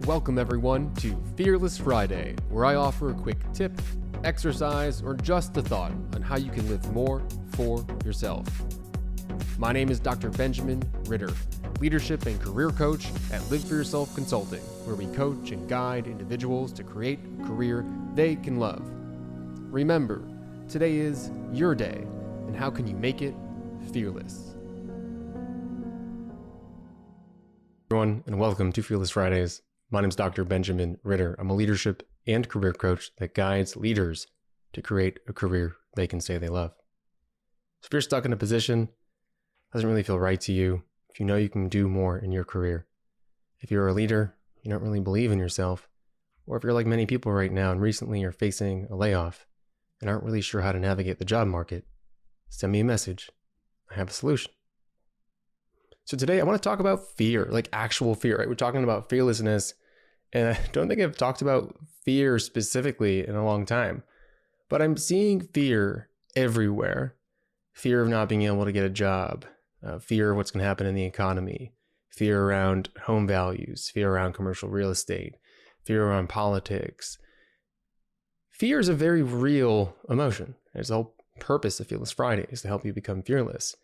Welcome everyone to Fearless Friday, where I offer a quick tip, exercise, or just a thought on how you can live more for yourself. My name is Dr. Benjamin Ritter, leadership and career coach at Live For Yourself Consulting, where we coach and guide individuals to create a career they can love. Remember, today is your day, and how can you make it fearless? Everyone, and welcome to Fearless Fridays. My name is Dr. Benjamin Ritter. I'm a leadership and career coach that guides leaders to create a career they can say they love. So if you're stuck in a position that doesn't really feel right to you, if you know you can do more in your career, if you're a leader, you don't really believe in yourself, or if you're like many people right now and recently you're facing a layoff and aren't really sure how to navigate the job market, send me a message. I have a solution. So today I want to talk about fear, like actual fear, right? We're talking about fearlessness, and I don't think I've talked about fear specifically in a long time, but I'm seeing fear everywhere. Fear of not being able to get a job, fear of what's going to happen in the economy, fear around home values, fear around commercial real estate, fear around politics. Fear is a very real emotion. It's the whole purpose of Fearless Fridays to help you become fearless.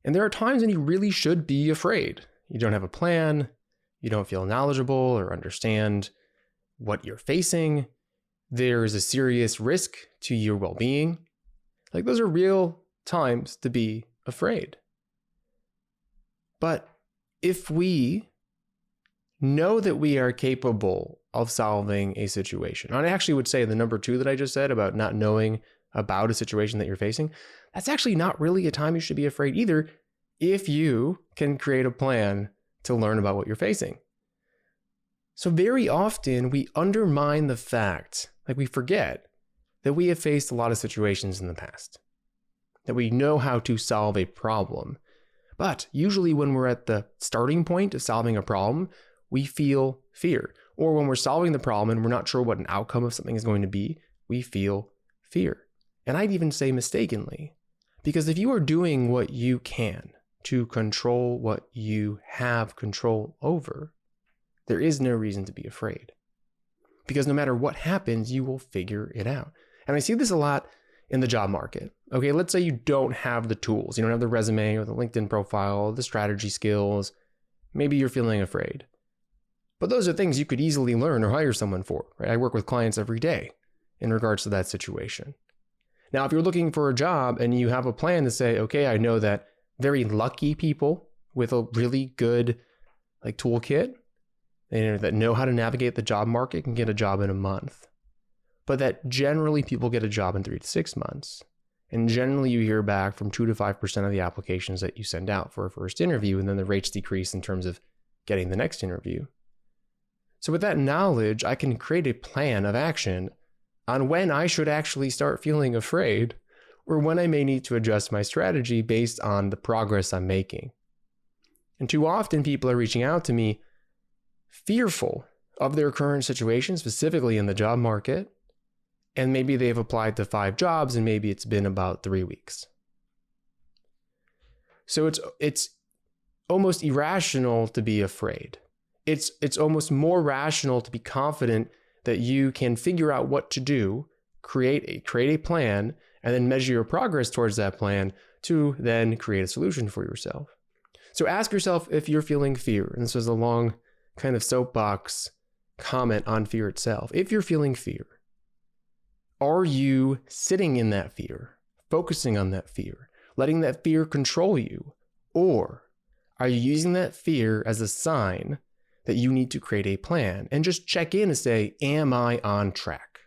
And there are times when you really should be afraid. You don't have a plan. You don't feel knowledgeable or understand what you're facing. There is a serious risk to your well-being. Like, those are real times to be afraid. But if we know that we are capable of solving a situation, and I actually would say the number 2 that I just said about not knowing about a situation that you're facing, that's actually not really a time you should be afraid either, if you can create a plan to learn about what you're facing. So very often we undermine the fact, like we forget, that we have faced a lot of situations in the past, that we know how to solve a problem. But usually when we're at the starting point of solving a problem, we feel fear. Or when we're solving the problem and we're not sure what an outcome of something is going to be, we feel fear. And I'd even say mistakenly, because if you are doing what you can to control what you have control over, there is no reason to be afraid. Because no matter what happens, you will figure it out. And I see this a lot in the job market. Okay, let's say you don't have the tools. You don't have the resume or the LinkedIn profile, the strategy skills. Maybe you're feeling afraid. But those are things you could easily learn or hire someone for, right? I work with clients every day in regards to that situation. Now, if you're looking for a job and you have a plan to say, okay, I know that very lucky people with a really good toolkit, that know how to navigate the job market, can get a job in a month. But that generally people get a job in 3 to 6 months. And generally you hear back from 2 to 5% of the applications that you send out for a first interview, and then the rates decrease in terms of getting the next interview. So with that knowledge, I can create a plan of action on when I should actually start feeling afraid, or when I may need to adjust my strategy based on the progress I'm making. And too often people are reaching out to me fearful of their current situation, specifically in the job market, and maybe they've applied to 5 jobs and maybe it's been about 3 weeks. So it's almost irrational to be afraid. It's almost more rational to be confident that you can figure out what to do, create a plan, and then measure your progress towards that plan to then create a solution for yourself. So ask yourself if you're feeling fear. And this was a long kind of soapbox comment on fear itself. If you're feeling fear, are you sitting in that fear, focusing on that fear, letting that fear control you? Or are you using that fear as a sign that you need to create a plan and just check in and say, am I on track?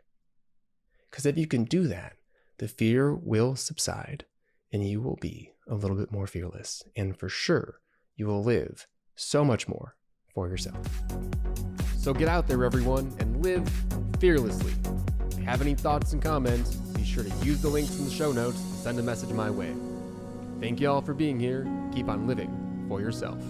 Because if you can do that, the fear will subside and you will be a little bit more fearless. And for sure, you will live so much more for yourself. So get out there, everyone, and live fearlessly. If you have any thoughts and comments, be sure to use the links in the show notes to send a message my way. Thank you all for being here. Keep on living for yourself.